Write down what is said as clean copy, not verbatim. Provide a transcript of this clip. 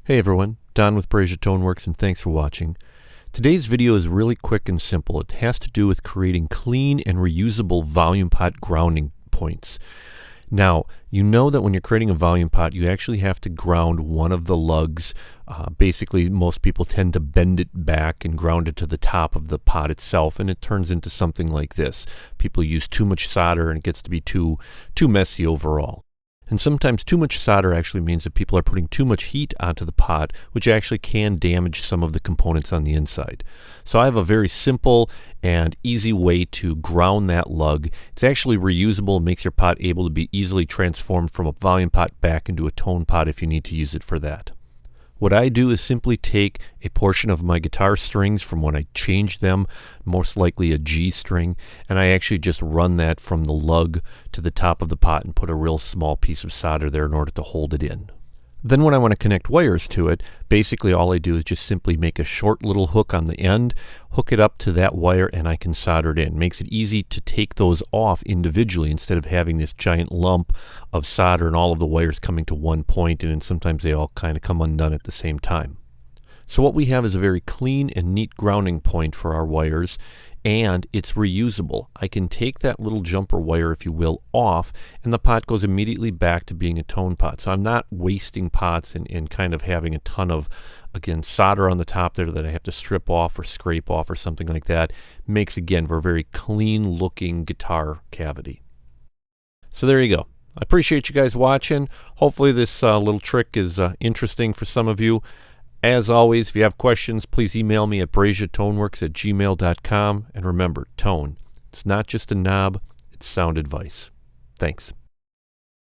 Hey everyone, Don with Breja ToneWorks, and thanks for watching. Today's video is really quick and simple. It has to do with creating clean and reusable volume pot grounding points. Now, you know that when you're creating a volume pot, you actually have to ground one of the lugs. Basically, most people tend to bend it back and ground it to the top of the pot itself, and it turns into something like this. People use too much solder, and it gets to be too messy overall. And sometimes too much solder actually means that people are putting too much heat onto the pot, which actually can damage some of the components on the inside. So I have a very simple and easy way to ground that lug. It's actually reusable and makes your pot able to be easily transformed from a volume pot back into a tone pot if you need to use it for that. What I do is simply take a portion of my guitar strings from when I change them, most likely a G string, and I actually just run that from the lug to the top of the pot and put a real small piece of solder there in order to hold it in. Then when I want to connect wires to it, basically all I do is just simply make a short little hook on the end, hook it up to that wire, and I can solder it in. It makes it easy to take those off individually instead of having this giant lump of solder and all of the wires coming to one point, and then sometimes they all kind of come undone at the same time. So what we have is a very clean and neat grounding point for our wires, and it's reusable. I can take that little jumper wire, if you will, off, and the pot goes immediately back to being a tone pot. So I'm not wasting pots and kind of having a ton of, again, solder on the top there that I have to strip off or scrape off or something like that. Makes, again, for a very clean looking guitar cavity. So there you go. I appreciate you guys watching. Hopefully this little trick is interesting for some of you. As always, if you have questions, please email me at brejatoneworks@gmail.com. And remember, tone, it's not just a knob, it's sound advice. Thanks.